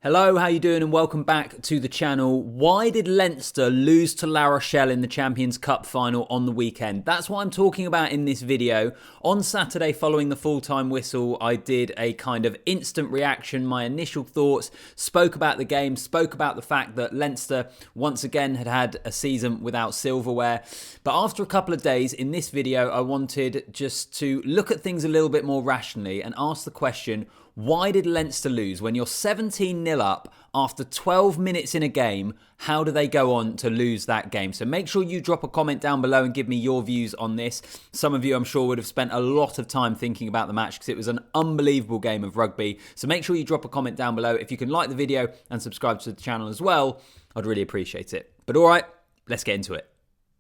Hello, how you doing and welcome back to the channel. Why did Leinster lose to La Rochelle in the Champions Cup final on the weekend? That's what I'm talking about in this video. On Saturday, following the full-time whistle, I did a kind of instant reaction, my initial thoughts, spoke about the game, spoke about the fact that Leinster once again had a season without silverware. But after a couple of days, in this video, I wanted just to look at things a little bit more rationally and ask the question, why did Leinster lose? When you're 17-0 up after 12 minutes in a game, how do they go on to lose that game? So make sure you drop a comment down below and give me your views on this. Some of you, I'm sure, would have spent a lot of time thinking about the match because it was an unbelievable game of rugby. So make sure you drop a comment down below. If you can like the video and subscribe to the channel as well, I'd really appreciate it. But all right, let's get into it.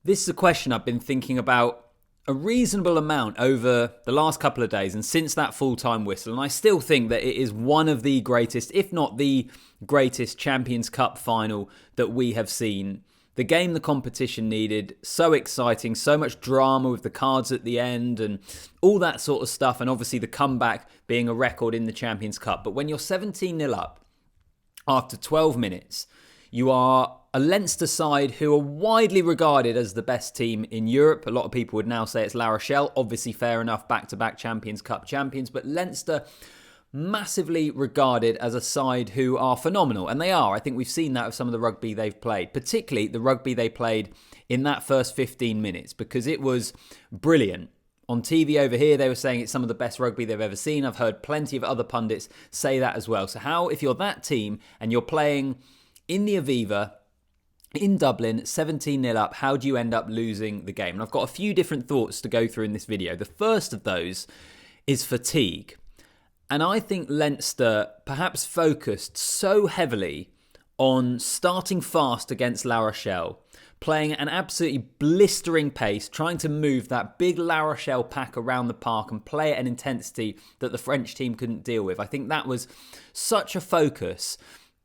This is a question I've been thinking about a reasonable amount over the last couple of days and since that full-time whistle, and I still think that it is one of the greatest, if not the greatest, Champions Cup final that we have seen. The game the competition needed, so exciting, so much drama with the cards at the end and all that sort of stuff, and obviously the comeback being a record in the Champions Cup. But when you're 17-0 up after 12 minutes, you are a Leinster side who are widely regarded as the best team in Europe. A lot of people would now say it's La Rochelle. Obviously, fair enough, back-to-back Champions Cup champions. But Leinster, massively regarded as a side who are phenomenal. And they are. I think we've seen that with some of the rugby they've played. Particularly the rugby they played in that first 15 minutes. Because it was brilliant. On TV over here, they were saying it's some of the best rugby they've ever seen. I've heard plenty of other pundits say that as well. So how, if you're that team and you're playing in the Aviva in Dublin, 17-0 up, how do you end up losing the game? And I've got a few different thoughts to go through in this video. The first of those is fatigue. And I think Leinster perhaps focused so heavily on starting fast against La Rochelle, playing at an absolutely blistering pace, trying to move that big La Rochelle pack around the park and play at an intensity that the French team couldn't deal with. I think that was such a focus.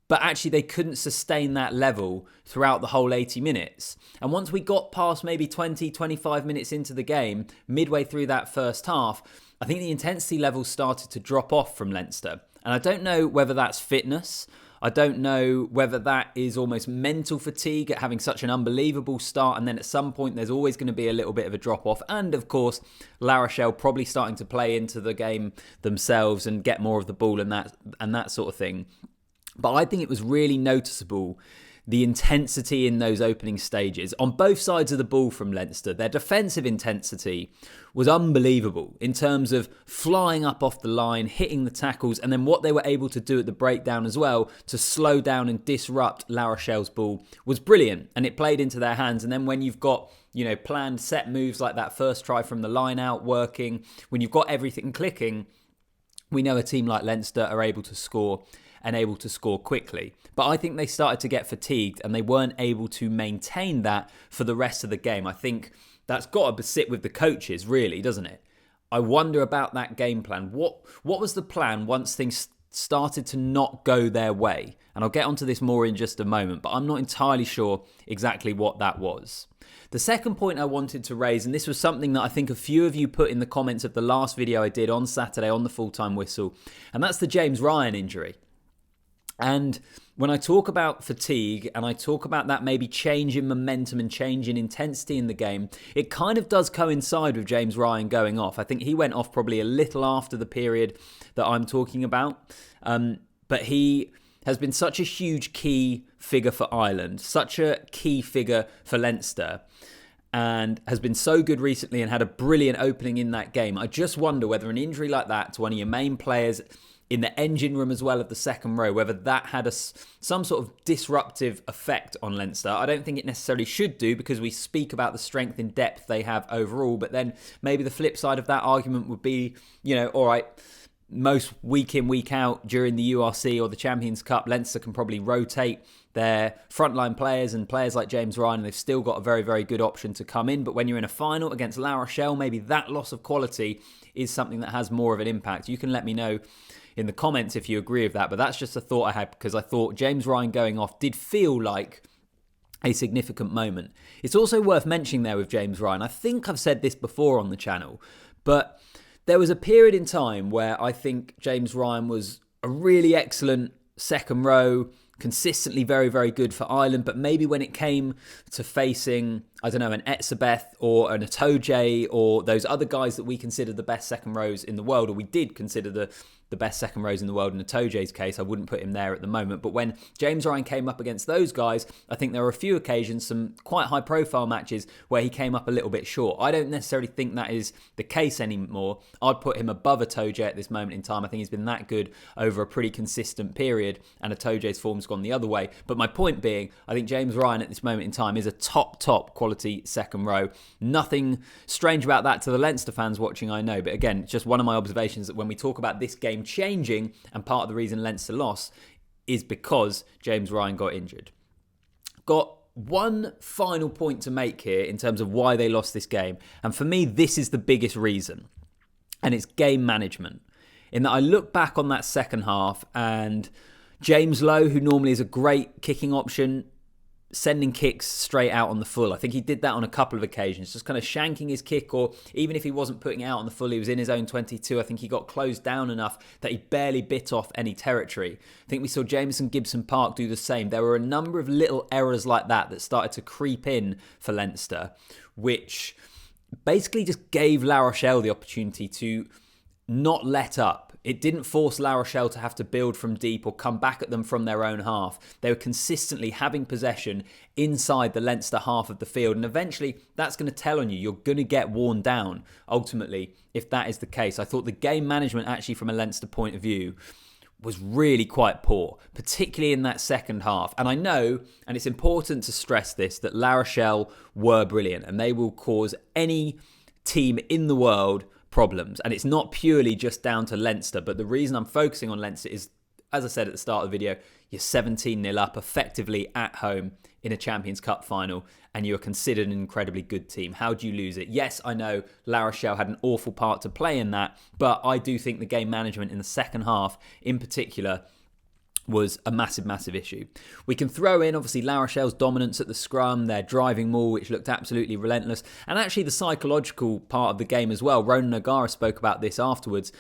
But actually, they couldn't sustain that level throughout the whole 80 minutes. And once we got past maybe 20, 25 minutes into the game, midway through that first half, I think the intensity levels started to drop off from Leinster. And I don't know whether that's fitness. I don't know whether that is almost mental fatigue at having such an unbelievable start. And then at some point, there's always going to be a little bit of a drop off. And of course, La Rochelle probably starting to play into the game themselves and get more of the ball and that sort of thing. But I think it was really noticeable, the intensity in those opening stages on both sides of the ball from Leinster. Their defensive intensity was unbelievable in terms of flying up off the line, hitting the tackles, and then what they were able to do at the breakdown as well to slow down and disrupt La Rochelle's ball was brilliant, and it played into their hands. And then when you've got, planned set moves like that first try from the line out working, when you've got everything clicking, we know a team like Leinster are able to score and able to score quickly. But I think they started to get fatigued and they weren't able to maintain that for the rest of the game. I think that's got to sit with the coaches, really, doesn't it? I wonder about that game plan. What was the plan once things started to not go their way? And I'll get onto this more in just a moment, but I'm not entirely sure exactly what that was. The second point I wanted to raise, and this was something that I think a few of you put in the comments of the last video I did on Saturday on the full-time whistle, and that's the James Ryan injury. And when I talk about fatigue and I talk about that maybe change in momentum and change in intensity in the game, it kind of does coincide with James Ryan going off. I think he went off probably a little after the period that I'm talking about. But he has been such a huge key figure for Ireland, such a key figure for Leinster, and has been so good recently and had a brilliant opening in that game. I just wonder whether an injury like that to one of your main players in the engine room as well of the second row, whether that had some sort of disruptive effect on Leinster. I don't think it necessarily should do because we speak about the strength and depth they have overall, but then maybe the flip side of that argument would be, all right, most week in, week out during the URC or the Champions Cup, Leinster can probably rotate their frontline players and players like James Ryan, and they've still got a very, very good option to come in. But when you're in a final against La Rochelle, maybe that loss of quality is something that has more of an impact. You can let me know in the comments if you agree with that, but that's just a thought I had because I thought James Ryan going off did feel like a significant moment. It's also worth mentioning there with James Ryan, I think I've said this before on the channel, but there was a period in time where I think James Ryan was a really excellent second row, consistently very, very good for Ireland, but maybe when it came to facing, I don't know, an Etzebeth or an Itoje or those other guys that we consider the best second rows in the world, or we did consider the best second rows in the world in Itoje's case, I wouldn't put him there at the moment. But when James Ryan came up against those guys, I think there were a few occasions, some quite high profile matches where he came up a little bit short. I don't necessarily think that is the case anymore. I'd put him above Itoje at this moment in time. I think he's been that good over a pretty consistent period, and Itoje's form's gone the other way. But my point being, I think James Ryan at this moment in time is a top quality second row. Nothing strange about that to the Leinster fans watching, I know. But again, just one of my observations that when we talk about this game changing, and part of the reason Leinster lost is because James Ryan got injured. Got one final point to make here in terms of why they lost this game. And for me, this is the biggest reason. And it's game management. In that I look back on that second half and James Lowe, who normally is a great kicking option, sending kicks straight out on the full. I think he did that on a couple of occasions, just kind of shanking his kick, or even if he wasn't putting it out on the full, he was in his own 22. I think he got closed down enough that he barely bit off any territory. I think we saw Jamison Gibson Park do the same. There were a number of little errors like that started to creep in for Leinster, which basically just gave La Rochelle the opportunity to not let up. It didn't force La Rochelle to have to build from deep or come back at them from their own half. They were consistently having possession inside the Leinster half of the field. And eventually, that's going to tell on you. You're going to get worn down, ultimately, if that is the case. I thought the game management, actually, from a Leinster point of view, was really quite poor, particularly in that second half. And I know, and it's important to stress this, that La Rochelle were brilliant and they will cause any team in the world problems. And it's not purely just down to Leinster, but the reason I'm focusing on Leinster is, as I said at the start of the video, you're 17-0 up effectively at home in a Champions Cup final, and you're considered an incredibly good team. How do you lose it? Yes, I know La Rochelle had an awful part to play in that, but I do think the game management in the second half in particular was a massive issue. We can throw in, obviously, La Rochelle's dominance at the scrum, their driving maul, which looked absolutely relentless, and actually the psychological part of the game as well. Ronan O'Gara spoke about this afterwards,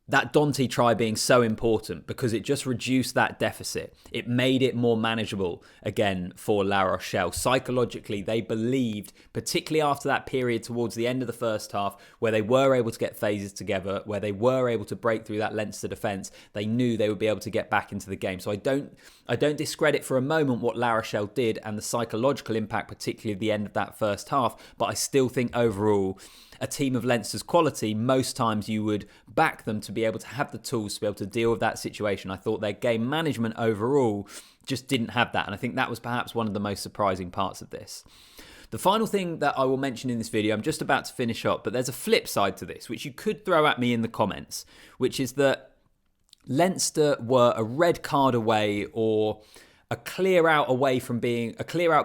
that Dante try being so important because it just reduced that deficit. It made it more manageable again for La Rochelle. Psychologically, they believed, particularly after that period towards the end of the first half, where they were able to get phases together, where they were able to break through that Leinster defence, they knew they would be able to get back into the game. So I don't discredit for a moment what La Rochelle did and the psychological impact, particularly at the end of that first half, but I still think overall, a team of Leinster's quality, most times you would back them to be able to have the tools to be able to deal with that situation. I thought their game management overall just didn't have that. And I think that was perhaps one of the most surprising parts of this. The final thing that I will mention in this video, I'm just about to finish up, but there's a flip side to this, which you could throw at me in the comments, which is that Leinster were a red card away or a clear out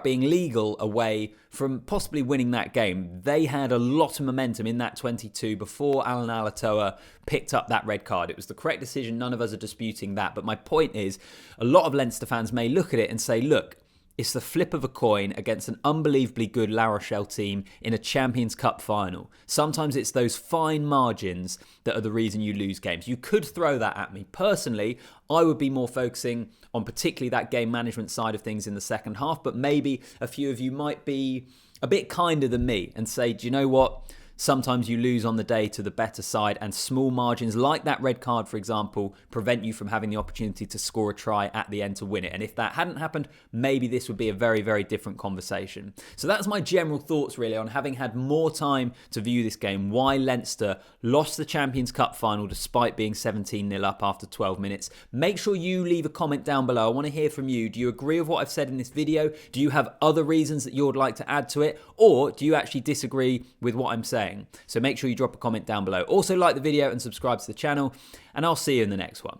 being legal away from possibly winning that game. They had a lot of momentum in that 22 before Alan Alatoa picked up that red card. It was the correct decision. None of us are disputing that. But my point is, a lot of Leinster fans may look at it and say, look, it's the flip of a coin against an unbelievably good La Rochelle team in a Champions Cup final. Sometimes it's those fine margins that are the reason you lose games. You could throw that at me. Personally, I would be more focusing on particularly that game management side of things in the second half, but maybe a few of you might be a bit kinder than me and say, do you know what? Sometimes you lose on the day to the better side, and small margins like that red card, for example, prevent you from having the opportunity to score a try at the end to win it. And if that hadn't happened, maybe this would be a very different conversation. So that's my general thoughts really on having had more time to view this game, why Leinster lost the Champions Cup final despite being 17-0 up after 12 minutes. Make sure you leave a comment down below. I want to hear from you. Do you agree with what I've said in this video? Do you have other reasons that you would like to add to it? Or do you actually disagree with what I'm saying? So make sure you drop a comment down below. Also like the video and subscribe to the channel, and I'll see you in the next one.